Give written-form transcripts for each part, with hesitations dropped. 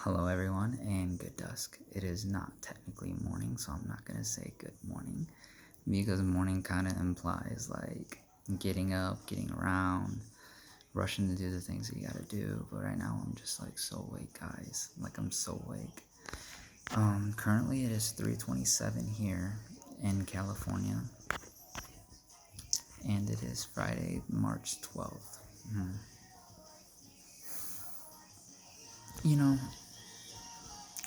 Hello, everyone, and good dusk. It is not technically morning, so I'm not gonna say good morning because morning kind of implies like getting up, getting around, rushing to do the things that you gotta do. But right now, I'm just like so awake, guys. Like I'm so awake. Currently it is 3:27 here in California, and it is Friday, March 12th. You know,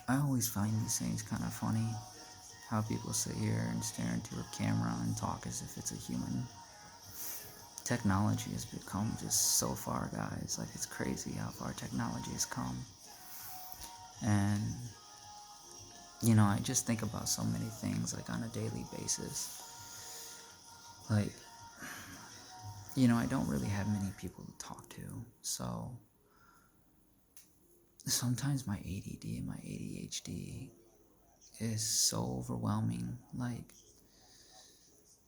I always find these things kind of funny. How people sit here and stare into a camera and talk as if it's a human. Technology has become just so far, guys. Like, it's crazy how far technology has come. And, I just think about so many things, like, on a daily basis. Like, I don't really have many people to talk to. So, sometimes my ADD and my ADHD is so overwhelming. Like,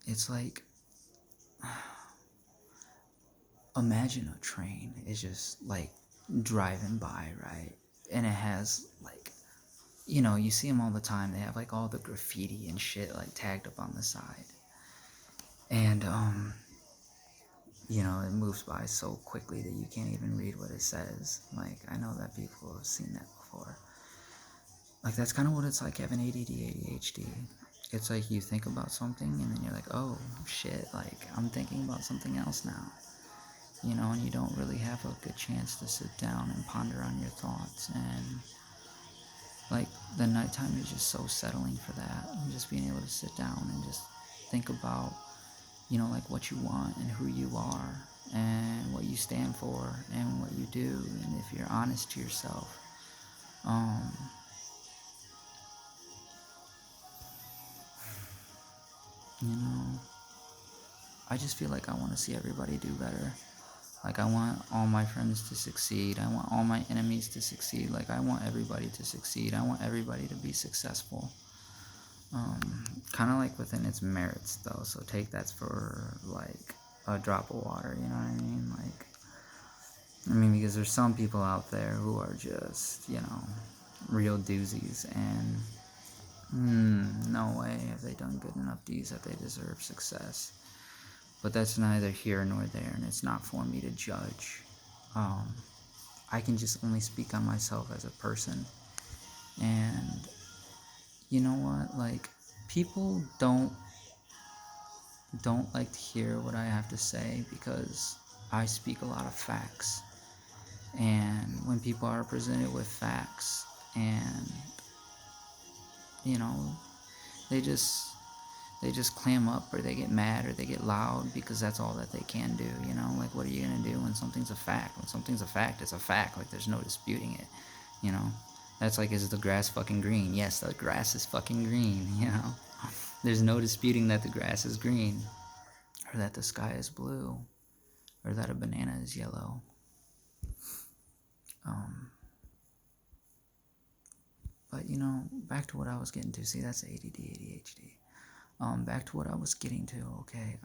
it's like, imagine a train is just like driving by, right? And it has like, you see them all the time. They have like all the graffiti and shit like tagged up on the side. And, it moves by so quickly that you can't even read what it says. Like, I know that people have seen that before. Like, that's kind of what it's like having ADD, ADHD. It's like you think about something and then you're like, oh shit, like I'm thinking about something else now. And you don't really have a good chance to sit down and ponder on your thoughts. And like the nighttime is just so settling for that. And just being able to sit down and just think about, like what you want and who you are and what you stand for and what you do. And if you're honest to yourself, um, you know, I just feel like I want to see everybody do better. Like, I want all my friends to succeed. I want all my enemies to succeed. Like, I want everybody to succeed. I want everybody to be successful. Kind of like within its merits, though. So take that for, like, a drop of water, you know what I mean? Like, because there's some people out there who are just, real doozies. And, no way have they done good enough deeds that they deserve success. But that's neither here nor there, and it's not for me to judge. Um, I can just only speak on myself as a person. And you know what? Like, people don't like to hear what I have to say because I speak a lot of facts. And when people are presented with facts and you know, they just they just clam up or they get mad or they get loud because that's all that they can do, Like, what are you going to do when something's a fact? When something's a fact, it's a fact. Like, there's no disputing it, you know? That's like, is the grass fucking green? Yes, the grass is fucking green, There's no disputing that the grass is green or that the sky is blue or that a banana is yellow. Um, but, back to what I was getting to. See, that's ADD, ADHD. Back to what I was getting to, okay?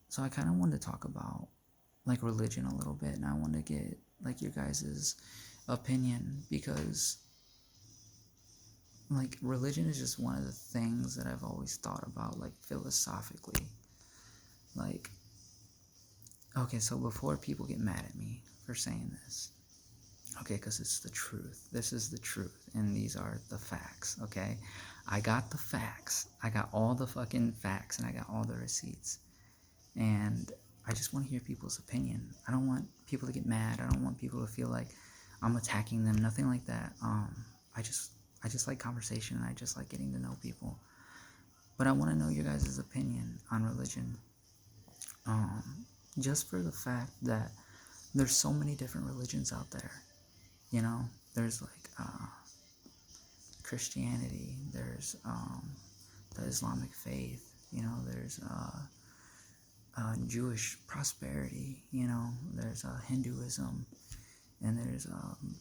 So I kind of wanted to talk about like religion a little bit, and I want to get like your guys's opinion because like religion is just one of the things that I've always thought about like philosophically. Like, okay, so before people get mad at me for saying this, okay, because it's the truth. This is the truth, and these are the facts, okay? I got the facts. I got all the fucking facts, and I got all the receipts. And I just want to hear people's opinion. I don't want people to get mad. I don't want people to feel like I'm attacking them. Nothing like that. I just like conversation, and I just like getting to know people. But I want to know your guys' opinion on religion. Just for the fact that there's so many different religions out there. There's like Christianity. There's the Islamic faith. There's Jewish prosperity, there's Hinduism, and there's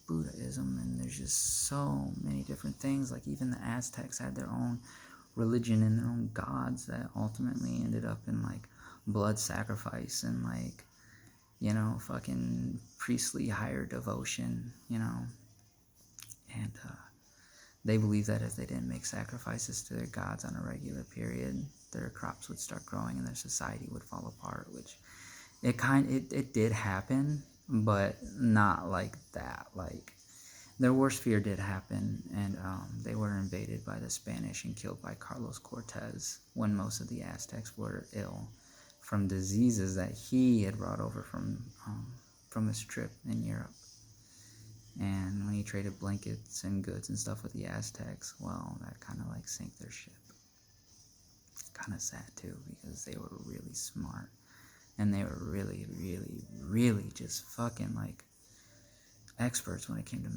Buddhism, and there's just so many different things. Like, even the Aztecs had their own religion and their own gods that ultimately ended up in like blood sacrifice and like, fucking priestly higher devotion, And they believed that if they didn't make sacrifices to their gods on a regular period, their crops would start growing and their society would fall apart, which it did happen, but not like that. Like, their worst fear did happen, and they were invaded by the Spanish and killed by Carlos Cortez when most of the Aztecs were ill from diseases that he had brought over from his trip in Europe. And when he traded blankets and goods and stuff with the Aztecs, well, that kind of like sank their ship. Kind of sad too, because they were really smart. And they were really, really, really just fucking like experts when it came to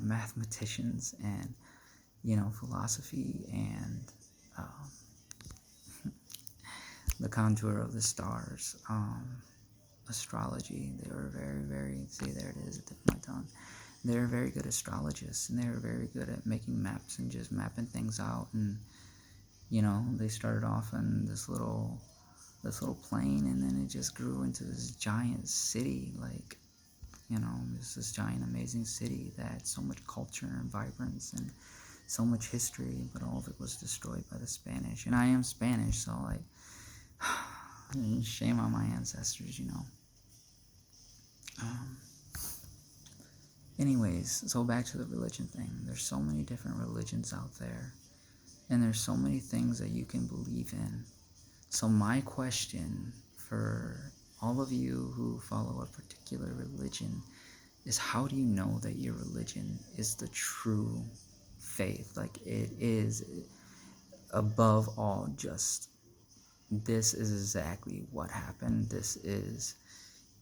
mathematicians and, philosophy and the contour of the stars, astrology. They were very, very, see, there it is at the tip of my tongue. They were very good astrologists, and they were very good at making maps and just mapping things out. And, they started off in this little plane, and then it just grew into this giant city, like, this giant amazing city that had so much culture and vibrance and so much history, but all of it was destroyed by the Spanish. And I am Spanish, so like, shame on my ancestors, Anyways, so back to the religion thing. There's so many different religions out there, and there's so many things that you can believe in. So my question for all of you who follow a particular religion is, how do you know that your religion is the true faith? Like, it is above all just, this is exactly what happened. This is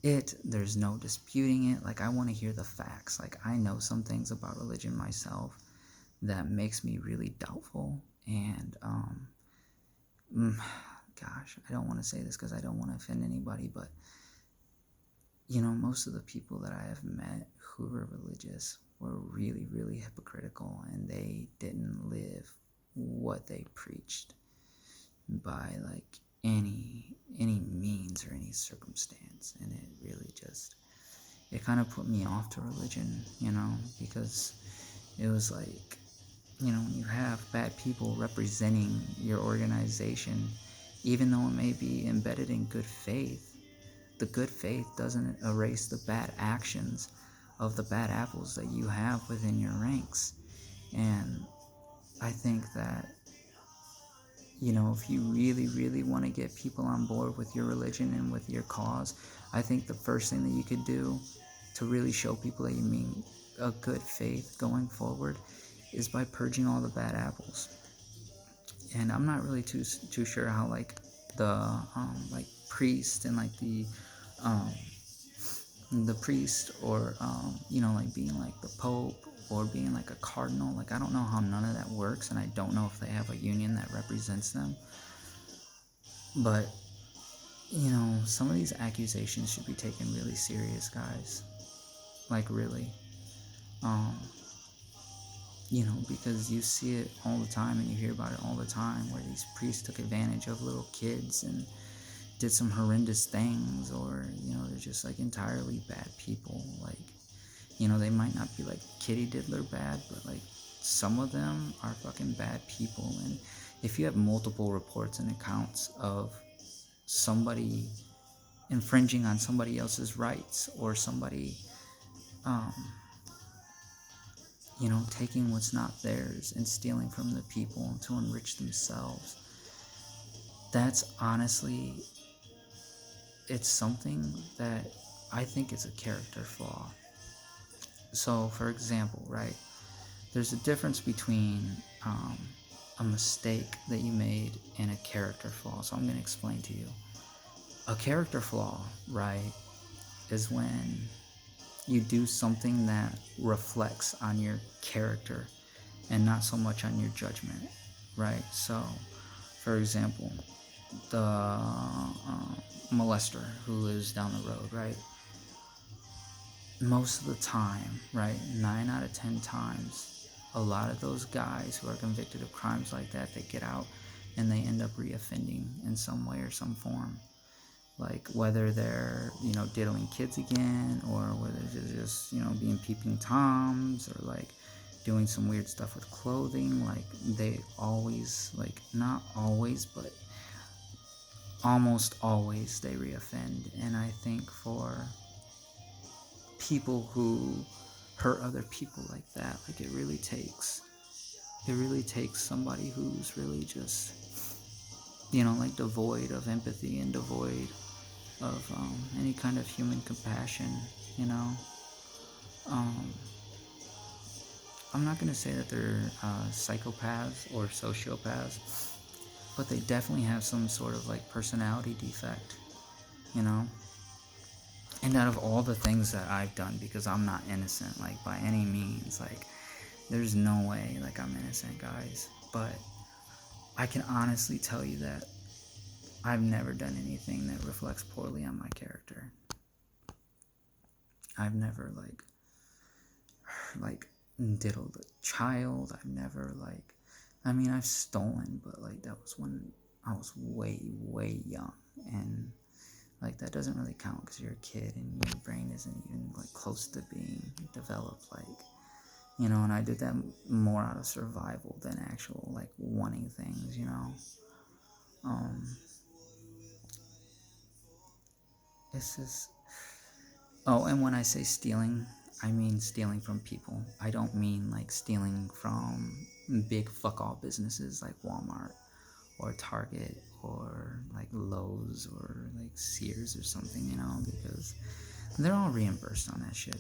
it. There's no disputing it. Like, I want to hear the facts. Like, I know some things about religion myself that makes me really doubtful. And, gosh, I don't want to say this because I don't want to offend anybody, but, most of the people that I have met who were religious were really, really hypocritical, and they didn't live what they preached by, like, any means or any circumstance. And it really just, it kind of put me off to religion, because it was like, when you have bad people representing your organization, even though it may be embedded in good faith, the good faith doesn't erase the bad actions of the bad apples that you have within your ranks. And I think that, if you really, really want to get people on board with your religion and with your cause, I think the first thing that you could do to really show people that you mean a good faith going forward is by purging all the bad apples. And I'm not really too sure how, like, the priest and like the priest, or like being like the Pope or being like a cardinal, like, I don't know how none of that works, and I don't know if they have a union that represents them. But some of these accusations should be taken really serious, guys. Like, really. Because you see it all the time and you hear about it all the time, where these priests took advantage of little kids and did some horrendous things, or, they're just like entirely bad people. Like, they might not be like Kitty Diddler bad, but like some of them are fucking bad people. And if you have multiple reports and accounts of somebody infringing on somebody else's rights, or somebody taking what's not theirs and stealing from the people to enrich themselves, that's honestly, it's something that I think is a character flaw. So, for example, right, there's a difference between a mistake that you made and a character flaw. So I'm going to explain to you. A character flaw, right, is when you do something that reflects on your character and not so much on your judgment, right? So, for example, the molester who lives down the road, right? Most of the time, right, 9 out of 10 times, a lot of those guys who are convicted of crimes like that, they get out and they end up reoffending in some way or some form. like whether they're, you know, diddling kids again, or whether they're just, you know, being peeping toms, or like doing some weird stuff with clothing. Like they always, like not always, but almost always they reoffend. And I think for people who hurt other people like that, like it really takes somebody who's really just, you know, like devoid of empathy and devoid of any kind of human compassion, you know. um, I'm not gonna say that they're psychopaths or sociopaths, but they definitely have some sort of like personality defect, you know. And out of all the things that I've done, because I'm not innocent, like by any means, like there's no way like I'm innocent, guys, but I can honestly tell you that I've never done anything that reflects poorly on my character. I've never like diddled a child. I've never like, I mean, I've stolen, but like that was when I was way young, and like that doesn't really count because you're a kid and your brain isn't even like close to being developed, like, you know. And I did that more out of survival than actual like wanting things, you know. um it's just, oh, and when I say stealing, I mean stealing from people. I don't mean like stealing from big fuck all businesses like Walmart or Target or like Lowe's or like Sears or something, you know, because they're all reimbursed on that shit.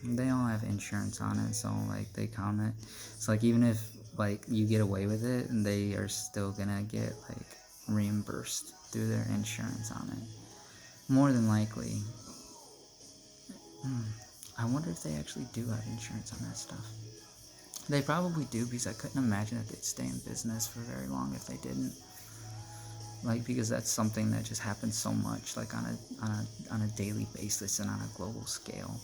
They all have insurance on it, so like they count it. So like even if like you get away with it, they are still gonna get like reimbursed through their insurance on it. More than likely. I wonder if they actually do have insurance on that stuff. They probably do, because I couldn't imagine that they'd stay in business for very long if they didn't. Like, because that's something that just happens so much, like on a daily basis and on a global scale.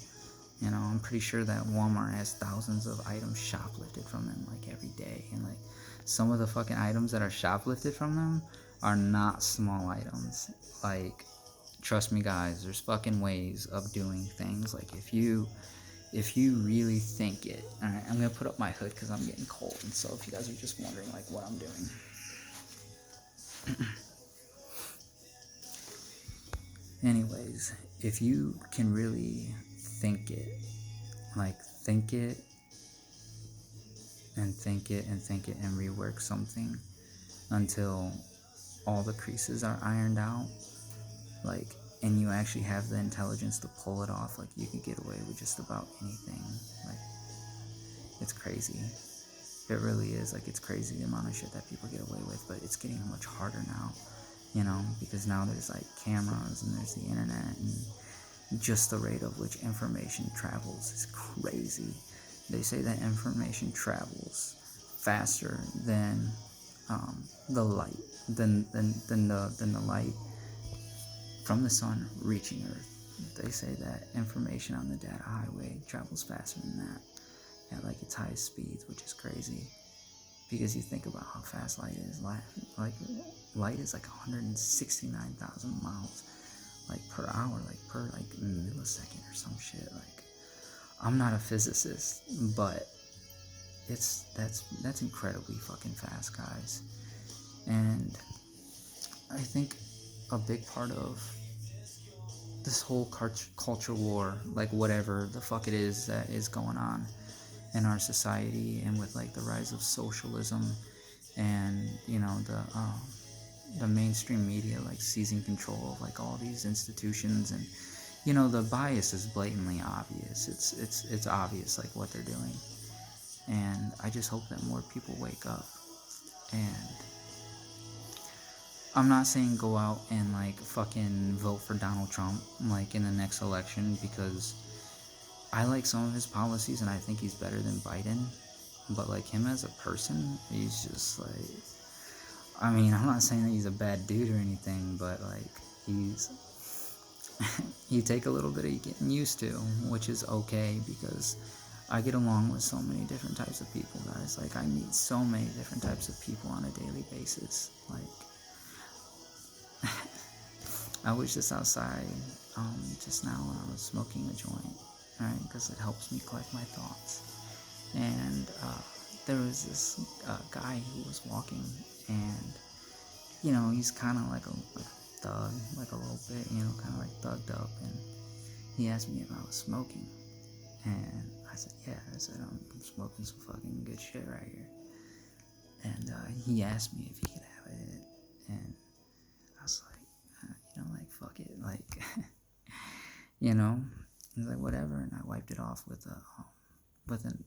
You know, I'm pretty sure that Walmart has thousands of items shoplifted from them like every day, and like some of the fucking items that are shoplifted from them are not small items. Like, trust me, guys, there's fucking ways of doing things. Like, if you really think it. All right, I'm gonna put up my hood because I'm getting cold, and so if you guys are just wondering like what I'm doing. Anyways, if you can really think it, like think it and think it and think it and rework something until all the creases are ironed out, like, and you actually have the intelligence to pull it off, like you could get away with just about anything. Like, it's crazy. It really is. Like, it's crazy the amount of shit that people get away with, but it's getting much harder now, you know, because now there's like cameras and there's the internet, and just the rate of which information travels is crazy. They say that information travels faster than the light, than the light from the sun reaching Earth. They say that information on the data highway travels faster than that at like its highest speeds, which is crazy. Because you think about how fast light is. Light is like 169,000 miles like per hour, like per like millisecond or some shit. Like, I'm not a physicist, but that's incredibly fucking fast, guys. And I think a big part of this whole culture war, like whatever the fuck it is that is going on in our society, and with like the rise of socialism, and you know the mainstream media like seizing control of like all these institutions, and you know the bias is blatantly obvious. It's obvious like what they're doing, and I just hope that more people wake up. And I'm not saying go out and like fucking vote for Donald Trump like in the next election, because I like some of his policies and I think he's better than Biden. But like him as a person, he's just like, I mean, I'm not saying that he's a bad dude or anything, but like he's you take a little bit of getting used to, which is okay, because I get along with so many different types of people, guys. Like, I meet so many different types of people on a daily basis. Like, I was just outside just now when I was smoking a joint, right? Because it helps me collect my thoughts. And there was this guy who was walking, and he's kind of like a thug, like a little bit, kind of like thugged up. And he asked me if I was smoking, and I said, yeah. I said, I'm smoking some fucking good shit right here. And he asked me if he could have it, and I was like, like fuck it, like, you know. He's like, whatever, and I wiped it off with an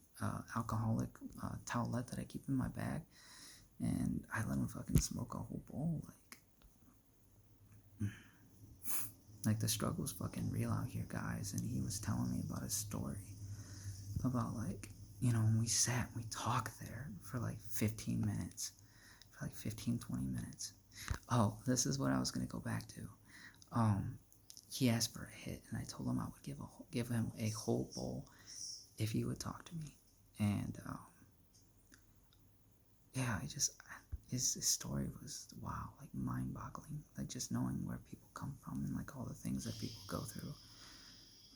alcoholic towelette that I keep in my bag, and I let him fucking smoke a whole bowl, like the struggle's fucking real out here, guys. And he was telling me about his story about, like, when we sat and we talked there for like 15 minutes, for like 15-20 minutes. Oh, this is what I was gonna go back to. He asked for a hit, and I told him I would give him a whole bowl if he would talk to me. And yeah, his story was, wow, like mind-boggling. Like, just knowing where people come from and like all the things that people go through.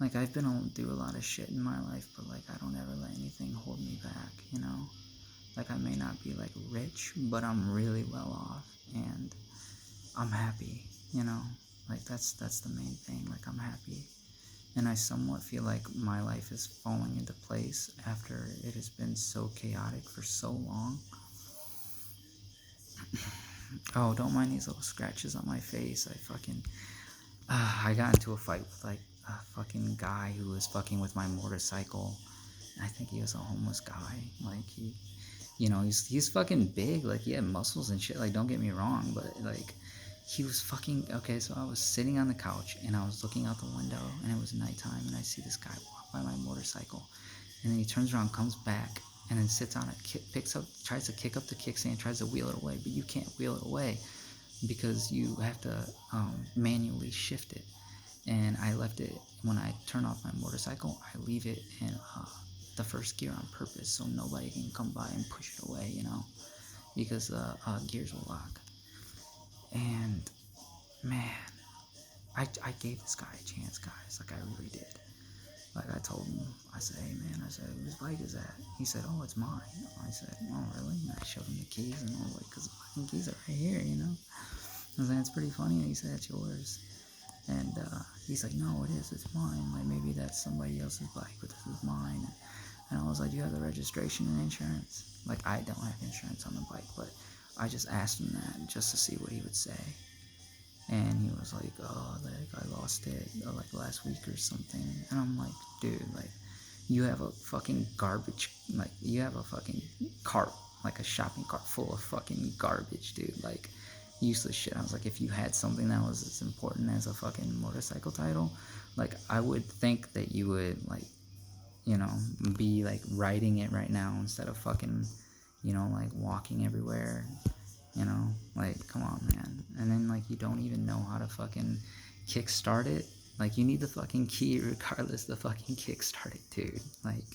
Like, I've been able to do a lot of shit in my life, but like I don't ever let anything hold me back, Like, I may not be like rich, but I'm really well off, and I'm happy, Like, that's the main thing. Like, I'm happy. And I somewhat feel like my life is falling into place after it has been so chaotic for so long. Oh, don't mind these little scratches on my face. I got into a fight with like a fucking guy who was fucking with my motorcycle. I think he was a homeless guy. Like, he's fucking big. Like, he had muscles and shit. Like, don't get me wrong, but like, he was fucking okay. So I was sitting on the couch and I was looking out the window, and it was nighttime, and I see this guy walk by my motorcycle, and then he turns around, comes back, and then sits on it, tries to kick up the kickstand, tries to wheel it away, but you can't wheel it away because you have to manually shift it. And I left it, when I turn off my motorcycle, I leave it in the first gear on purpose so nobody can come by and push it away, because the gears will lock. And man, I gave this guy a chance, guys. Like, I really did. Like, I told him, I said, hey man, I said, whose bike is that? He said, oh, it's mine. I said, oh really? And I showed him the keys, and I was like, because the fucking keys are right here, I was like, it's pretty funny that you said it's yours. And he's like, no, it is, it's mine. Like, maybe that's somebody else's bike, but this is mine. And I was like, do you have the registration and insurance? Like, I don't have insurance on the bike, but I just asked him that just to see what he would say. And he was like, oh, like, I lost it like last week or something. And I'm like, dude, like, you have a fucking garbage, like, you have a fucking cart, like a shopping cart full of fucking garbage, dude. Like, useless shit. I was like, if you had something that was as important as a fucking motorcycle title, like, I would think that you would, like, be like riding it right now instead of fucking, like, walking everywhere, like, come on, man. And then, like, you don't even know how to fucking kickstart it. Like, you need the fucking key regardless to fucking kickstart it, dude. Like,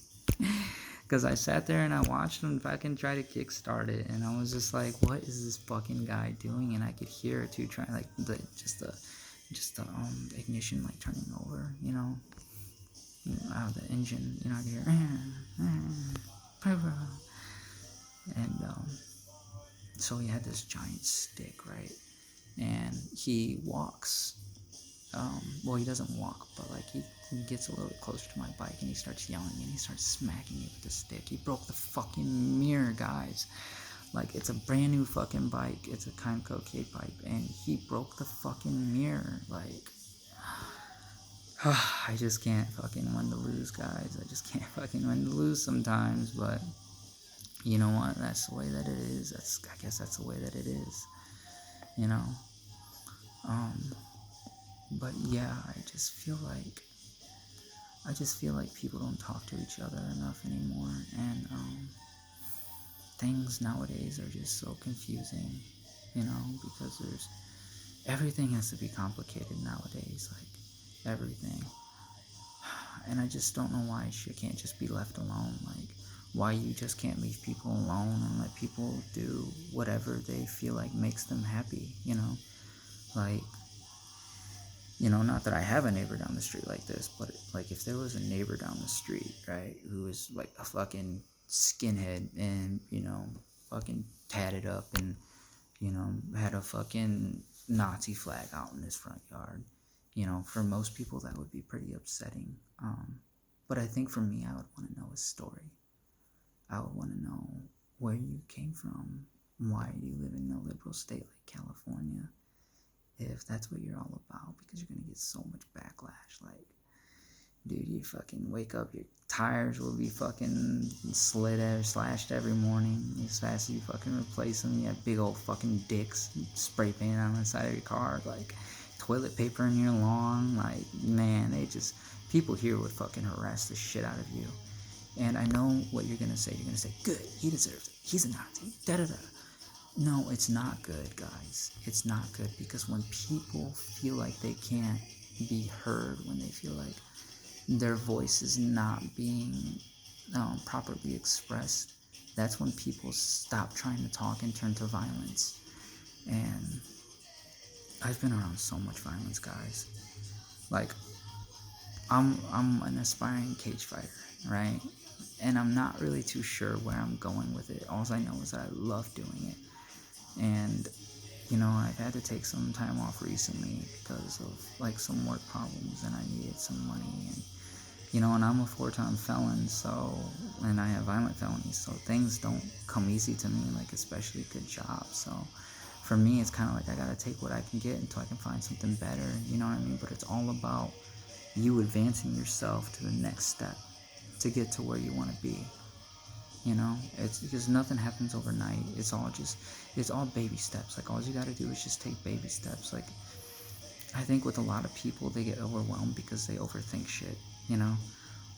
because I sat there and I watched him fucking try to kickstart it, and I was just like, what is this fucking guy doing? And I could hear it too, trying, like, the ignition, like, turning over, out of the engine, I could hear, and so he had this giant stick, right? And he walks. Well, he doesn't walk, but like he gets a little bit closer to my bike, and he starts yelling, and he starts smacking me with the stick. He broke the fucking mirror, guys. Like, it's a brand new fucking bike. It's a Kymco K-pipe, and he broke the fucking mirror. Like, I just can't fucking win to lose, guys. I just can't fucking win to lose sometimes, but you know what? That's the way that it is. I guess that's the way that it is. You know? But yeah, I just feel like people don't talk to each other enough anymore, and things nowadays are just so confusing, because everything has to be complicated nowadays, like, everything. And I just don't know why shit can't just be left alone, like, why you just can't leave people alone and let people do whatever they feel like makes them happy, like, Not that I have a neighbor down the street like this, but like if there was a neighbor down the street, right, who was like a fucking skinhead and, fucking tatted up and, had a fucking Nazi flag out in his front yard, for most people that would be pretty upsetting. But I think for me, I would want to know his story. I would want to know where you came from, why you live in a liberal state like California, if that's what you're all about, because you're gonna get so much backlash. Like, dude, you fucking wake up, your tires will be fucking slashed every morning as fast as you fucking replace them. You have big old fucking dicks spray painted on the side of your car, like toilet paper in your lawn. Like, man, people here would fucking harass the shit out of you. And I know what you're gonna say. You're gonna say, good, he deserves it. He's a Nazi. Da da da. No, it's not good, guys. It's not good, because when people feel like they can't be heard, when they feel like their voice is not being properly expressed, that's when people stop trying to talk and turn to violence. And I've been around so much violence, guys. Like, I'm an aspiring cage fighter, right? And I'm not really too sure where I'm going with it. All I know is that I love doing it. And, I've had to take some time off recently because of, like, some work problems, and I needed some money. And, and I'm a 4-time felon, and I have violent felonies, so things don't come easy to me, like, especially good jobs. So, for me, it's kind of like I gotta take what I can get until I can find something better, you know what I mean? But it's all about you advancing yourself to the next step to get to where you want to be. It's because nothing happens overnight. It's all baby steps. Like, all you gotta do is just take baby steps. Like, I think with a lot of people, they get overwhelmed because they overthink shit,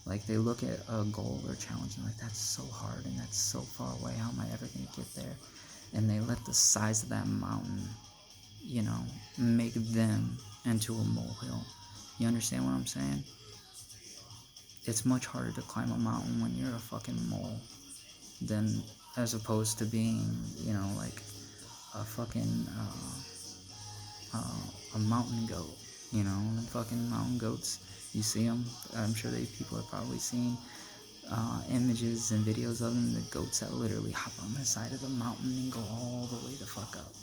Like, they look at a goal or challenge and like, that's so hard and that's so far away. How am I ever gonna get there? And they let the size of that mountain, make them into a molehill. You understand what I'm saying? It's much harder to climb a mountain when you're a fucking mole than as opposed to being, like a fucking a mountain goat. The fucking mountain goats. You see them. I'm sure people have probably seen images and videos of them. The goats that literally hop on the side of the mountain and go all the way the fuck up.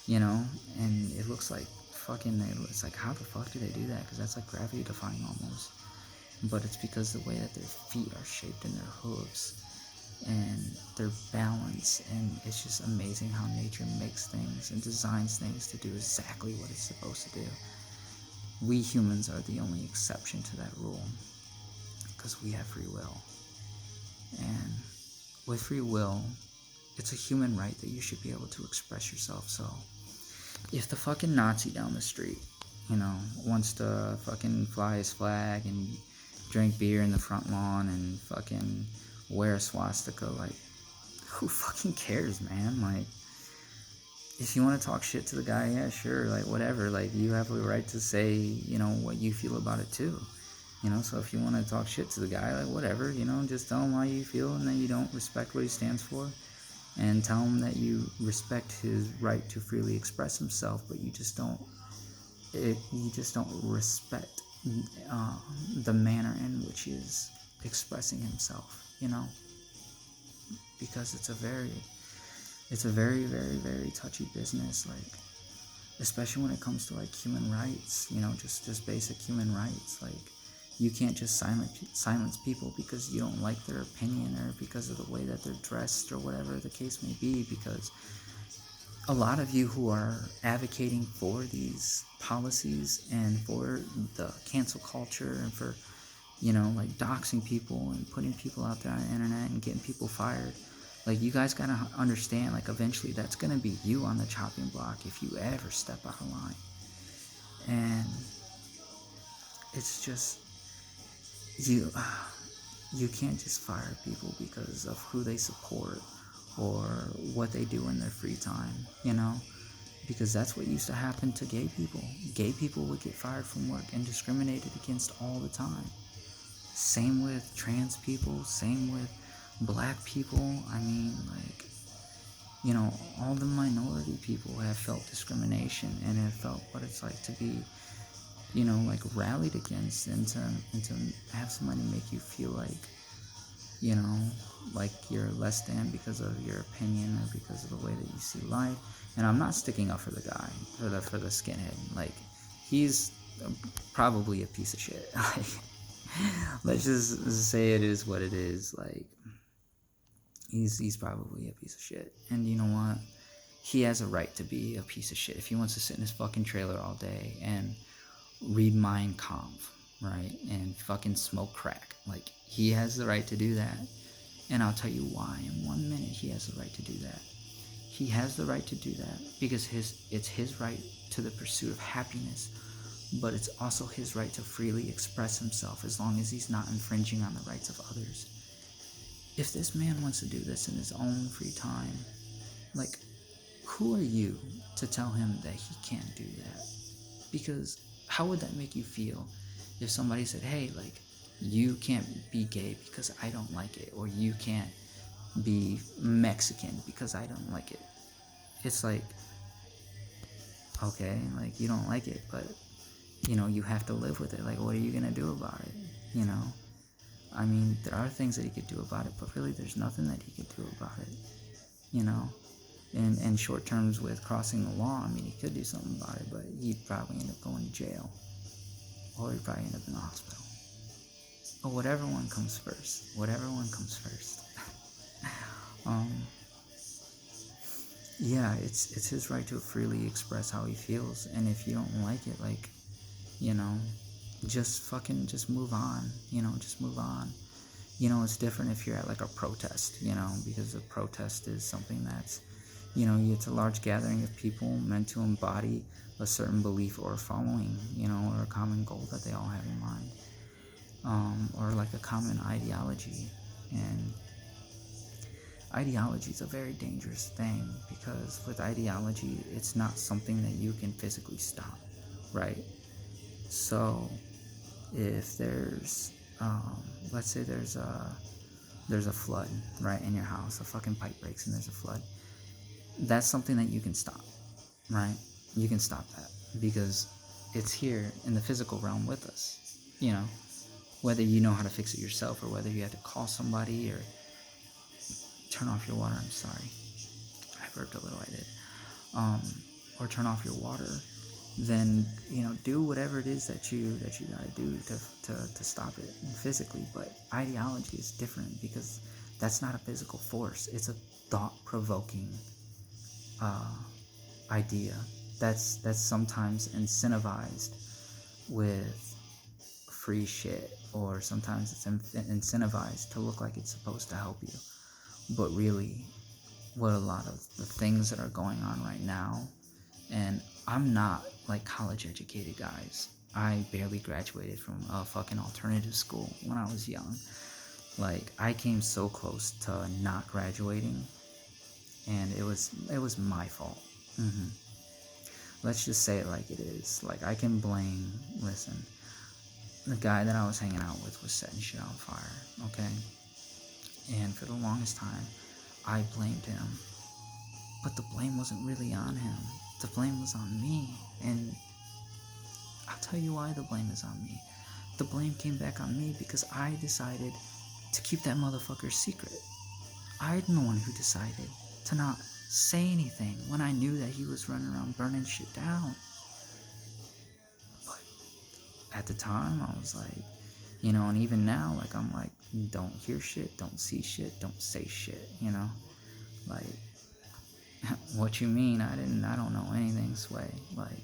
And it looks like fucking. It's like, how the fuck do they do that? Because that's like gravity defying almost. But it's because the way that their feet are shaped and their hooves and their balance, and it's just amazing how nature makes things and designs things to do exactly what it's supposed to do. We humans are the only exception to that rule, because we have free will. And with free will, it's a human right that you should be able to express yourself. So if the fucking Nazi down the street, wants to fucking fly his flag and drink beer in the front lawn and fucking wear a swastika, like, who fucking cares, man? Like, if you want to talk shit to the guy, yeah, sure, like, whatever. Like, you have a right to say, what you feel about it too. So if you want to talk shit to the guy, like, whatever, just tell him how you feel and that you don't respect what he stands for, and tell him that you respect his right to freely express himself, but you just don't respect the manner in which he is expressing himself, because it's a very, very, very touchy business, like, especially when it comes to, like, human rights, just basic human rights. Like, you can't just silence people because you don't like their opinion or because of the way that they're dressed or whatever the case may be, because a lot of you who are advocating for these policies and for the cancel culture and for, like, doxing people and putting people out there on the internet and getting people fired, like, you guys gotta understand, like, eventually that's gonna be you on the chopping block if you ever step out of line. And it's just, you can't just fire people because of who they support or what they do in their free time, because that's what used to happen to gay people. Gay people would get fired from work and discriminated against all the time. Same with trans people, same with black people. I mean, like, all the minority people have felt discrimination and have felt what it's like to be like rallied against, and to have somebody make you feel like, like you're less than because of your opinion or because of the way that you see life. And I'm not sticking up for the guy, for the skinhead. Like, he's probably a piece of shit. Like, let's just say it is what it is. Like, he's probably a piece of shit. And you know what? He has a right to be a piece of shit if he wants to sit in his fucking trailer all day and read Mein Kampf, right? And fucking smoke crack. Like, he has the right to do that. And I'll tell you why in 1 minute he has the right to do that. He has the right to do that because it's his right to the pursuit of happiness, but it's also his right to freely express himself as long as he's not infringing on the rights of others. If this man wants to do this in his own free time, like, who are you to tell him that he can't do that? Because how would that make you feel if somebody said, hey, like, you can't be gay because I don't like it, or you can't be Mexican because I don't like it? It's like, okay, like, you don't like it, but you have to live with it. Like, what are you gonna do about it? I mean, there are things that he could do about it, but really there's nothing that he could do about it. In short terms with crossing the law, I mean, he could do something about it, but he'd probably end up going to jail, or he'd probably end up in the hospital. But whatever one comes first. Yeah, it's his right to freely express how he feels, and if you don't like it, like, just move on. Just move on. It's different if you're at like a protest, because a protest is something that's, it's a large gathering of people meant to embody a certain belief or following, or a common goal that they all have in mind, or like a common ideology. And ideology is a very dangerous thing because with ideology, it's not something that you can physically stop, right? So if there's, let's say there's a flood, right, in your house, a fucking pipe breaks and there's a flood. That's something that you can stop, right? You can stop that because it's here in the physical realm with us, whether you know how to fix it yourself or whether you have to call somebody or turn off your water. I'm sorry, I burped a little. I did. Or turn off your water. Then do whatever it is that you gotta do to stop it physically. But ideology is different because that's not a physical force. It's a thought-provoking idea that's sometimes incentivized with free shit, or sometimes it's incentivized to look like it's supposed to help you. But really, what a lot of the things that are going on right now, and I'm not like college educated, guys. I barely graduated from a fucking alternative school when I was young. Like, I came so close to not graduating, and it was my fault. Let's just say it like it is. Like, I can blame, listen, the guy that I was hanging out with was setting shit on fire, okay? And for the longest time, I blamed him. But the blame wasn't really on him. The blame was on me. And I'll tell you why the blame is on me. The blame came back on me because I decided to keep that motherfucker secret. I'm the one who decided to not say anything when I knew that he was running around burning shit down. But at the time, I was like, and even now, like, I'm like, don't hear shit, don't see shit, don't say shit, Like, what you mean? I don't know anything, Sway. Like,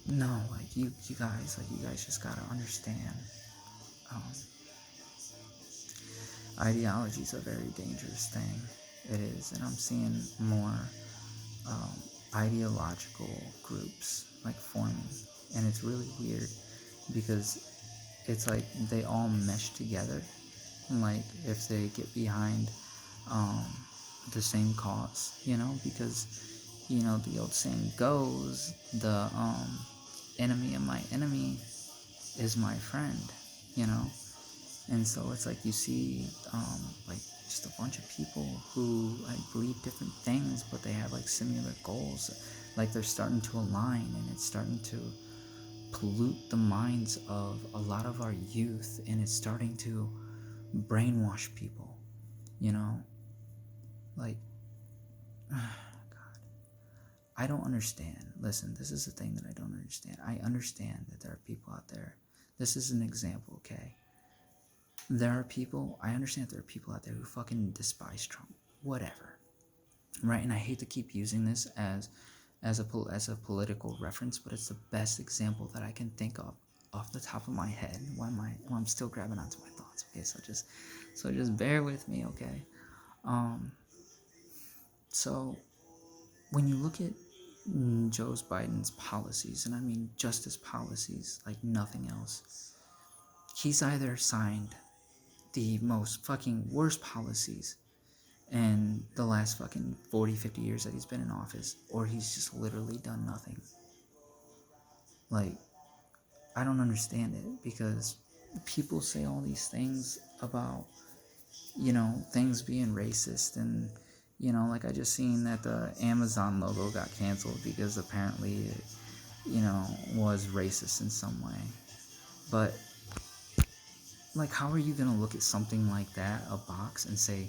no, like, you guys just gotta understand. Ideology is a very dangerous thing. It is, and I'm seeing more ideological groups like forming, and it's really weird because it's like they all mesh together. Like, if they get behind the same cause, because the old saying goes, the enemy of my enemy is my friend, and so it's like you see like just a bunch of people who like believe different things, but they have like similar goals. Like, they're starting to align, and it's starting to pollute the minds of a lot of our youth, and it's starting to brainwash people, you know? Like, God, I don't understand. Listen, this is the thing that I don't understand. I understand that there are people out there. This is an example, okay? There are people, I understand there are people out there who fucking despise Trump. Whatever. Right? And I hate to keep using this as a political reference, but it's the best example that I can think of off the top of my head while I'm still grabbing onto my thoughts. Okay, so just bear with me, okay? So when you look at Joe Biden's policies, and I mean justice policies like nothing else, he's either signed the most fucking worst policies in the last fucking 40, 50 years that he's been in office, or he's just literally done nothing. Like, I don't understand it, because people say all these things about, things being racist, and, like I just seen that the Amazon logo got canceled because apparently it, was racist in some way. But, like, how are you going to look at something like that, a box, and say,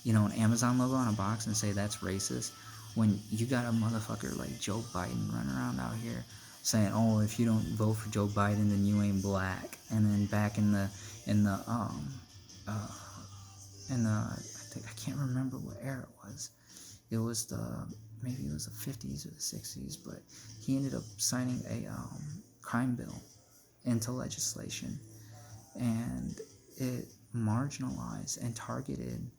an Amazon logo on a box, and say that's racist, when you got a motherfucker like Joe Biden running around out here saying, oh, if you don't vote for Joe Biden, then you ain't black. And then back in the I think, I can't remember what era it was. It was maybe it was the 50s or the 60s, but he ended up signing a crime bill into legislation, and it marginalized and targeted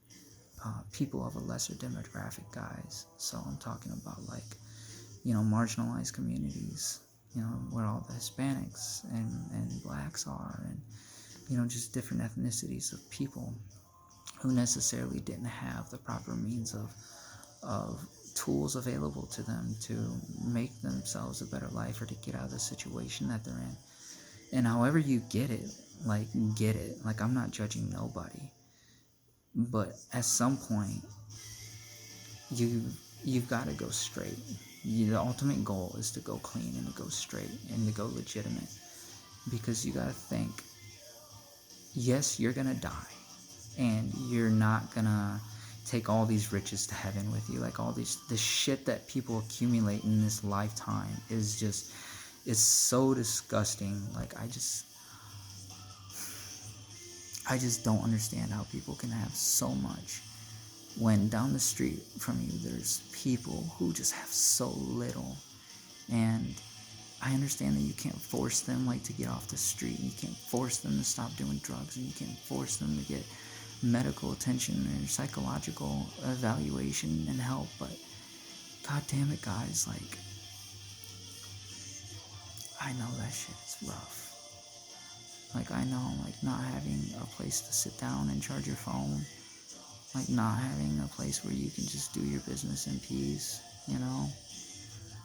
people of a lesser demographic, guys. So I'm talking about, like, marginalized communities, where all the Hispanics and blacks are, and just different ethnicities of people who necessarily didn't have the proper means of tools available to them to make themselves a better life, or to get out of the situation that they're in. And however you get it, like, I'm not judging nobody, but at some point you've got to go straight. The ultimate goal is to go clean, and to go straight, and to go legitimate, because you got to think, yes, you're gonna die, and you're not gonna take all these riches to heaven with you. Like, all the shit that people accumulate in this lifetime is just, it's so disgusting. Like, I just don't understand how people can have so much when down the street from you there's people who just have so little. And I understand that you can't force them, like, to get off the street, and you can't force them to stop doing drugs, and you can't force them to get medical attention or psychological evaluation and help, but god damn it, guys, like, I know that shit is rough. Like, I know, like, not having a place to sit down and charge your phone, like, not having a place where you can just do your business in peace,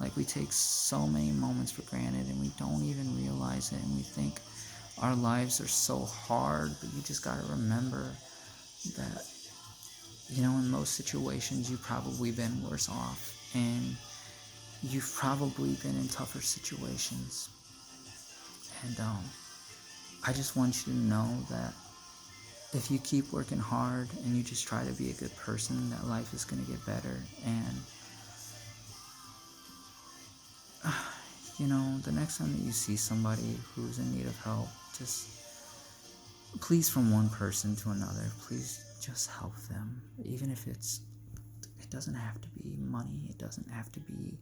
Like, we take so many moments for granted, and we don't even realize it, and we think our lives are so hard, but you just gotta remember that, in most situations, you've probably been worse off, and you've probably been in tougher situations. And I just want you to know that if you keep working hard and you just try to be a good person, that life is going to get better. And the next time that you see somebody who's in need of help, just please, from one person to another, please just help them. Even if it doesn't have to be money, it doesn't have to be,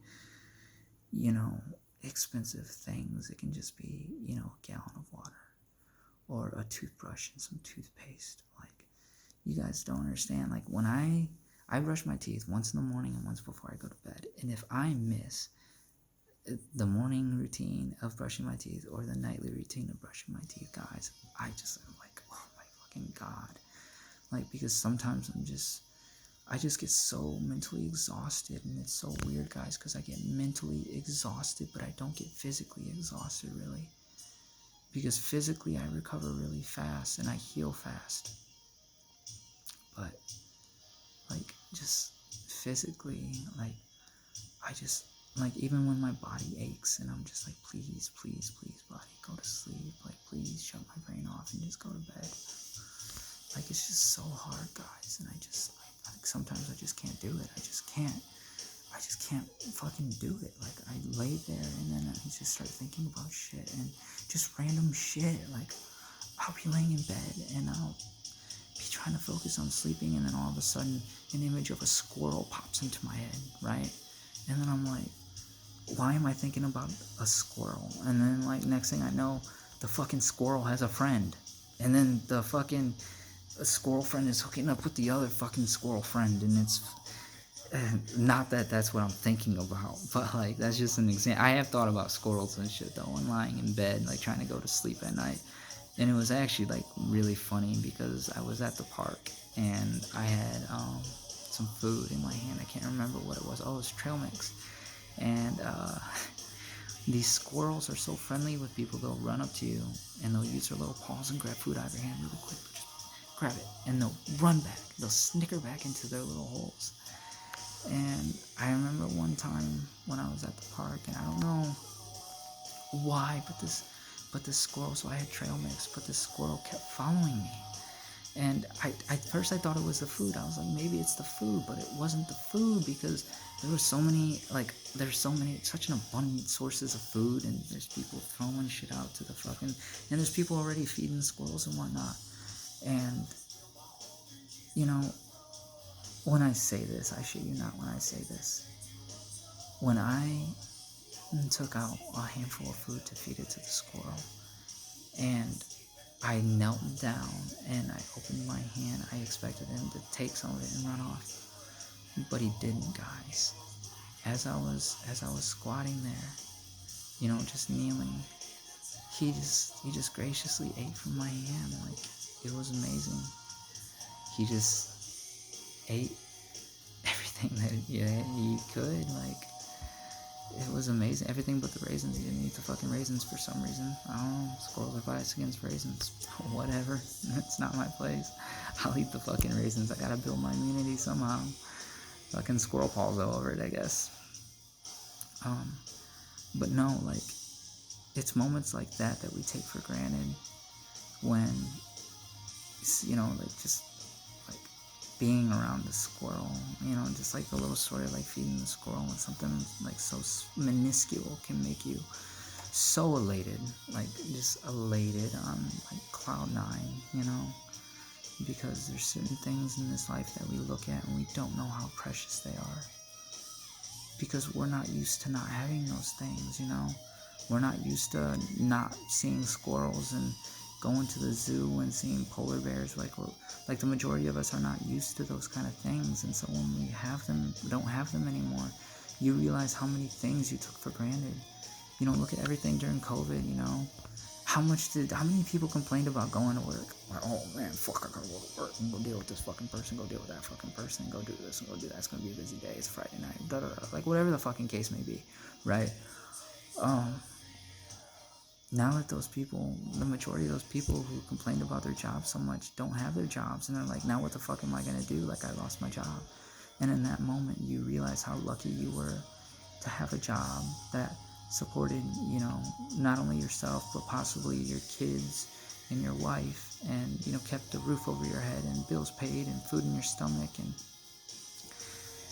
expensive things. It can just be, a gallon of water, or a toothbrush and some toothpaste. Like, you guys don't understand. Like, when I brush my teeth once in the morning and once before I go to bed, and if I miss the morning routine of brushing my teeth or the nightly routine of brushing my teeth, guys, I just am like, oh my fucking god. Like, because sometimes I just get so mentally exhausted, and it's so weird, guys, because I get mentally exhausted, but I don't get physically exhausted, really. Because physically I recover really fast, and I heal fast. But, like, just physically, like, I just, like, even when my body aches and I'm just like, please, please, please, body, go to sleep. Like, please shut my brain off and just go to bed. Like, it's just so hard, guys. And like, sometimes I just can't do it. I just can't fucking do it. Like, I lay there and then I just start thinking about shit and just random shit. Like, I'll be laying in bed and I'll be trying to focus on sleeping, and then all of a sudden an image of a squirrel pops into my head, right? And then I'm like, why am I thinking about a squirrel? And then, like, next thing I know, the fucking squirrel has a friend. And then the fucking squirrel friend is hooking up with the other fucking squirrel friend. And it's not that that's what I'm thinking about, but, like, that's just an example. I have thought about squirrels and shit, though, and lying in bed, like, trying to go to sleep at night. And it was actually, like, really funny because I was at the park and I had some food in my hand. I can't remember what it was. Oh, it was trail mix. And these squirrels are so friendly with people. They'll run up to you and they'll use their little paws and grab food out of your hand really quick. Just grab it and they'll run back. They'll snicker back into their little holes. And I remember one time when I was at the park, and I don't know why, but this squirrel, so I had trail mix, but this squirrel kept following me. And at first I thought it was the food. I was like, maybe it's the food, but it wasn't the food because there were so many, like, such an abundant sources of food, and there's people throwing shit out to the fucking, and there's people already feeding squirrels and whatnot. And, you know, when I say this, I shit you not when I say this, when I took out a handful of food to feed it to the squirrel, and I knelt down and I opened my hand, I expected him to take some of it and run off, but he didn't, guys. As I was squatting there, you know, just kneeling, he just graciously ate from my hand. Like, it was amazing. He just ate everything that he could. Like, it was amazing. Everything but the raisins. He didn't eat the fucking raisins for some reason. I don't know. Squirrels are biased against raisins. Whatever. It's not my place. I'll eat the fucking raisins. I gotta build my immunity somehow. Fucking squirrel paws all over it, I guess. But no, like, it's moments like that we take for granted when, you know, like, just, like, being around the squirrel, you know, just like the little story, like feeding the squirrel and something like so minuscule can make you so elated, like, just elated on, like, cloud 9, you know, because there's certain things in this life that we look at and we don't know how precious they are, because we're not used to not having those things, you know. We're not used to not seeing squirrels and going to the zoo and seeing polar bears. Like the majority of us are not used to those kind of things, and so when we don't have them anymore, you realize how many things you took for granted. You know, look at everything during COVID, you know. How many people complained about going to work? Like, oh man, fuck, I gotta go to work and go deal with this fucking person, go deal with that fucking person, go do this and go do that. It's gonna be a busy day, it's Friday night, blah, blah, blah. Like, whatever the fucking case may be, right? Now that those people, the majority of those people who complained about their jobs so much don't have their jobs, and they're like, now what the fuck am I gonna do? Like, I lost my job. And in that moment, you realize how lucky you were to have a job that supported, you know, not only yourself, but possibly your kids and your wife, and, you know, kept a roof over your head and bills paid and food in your stomach, and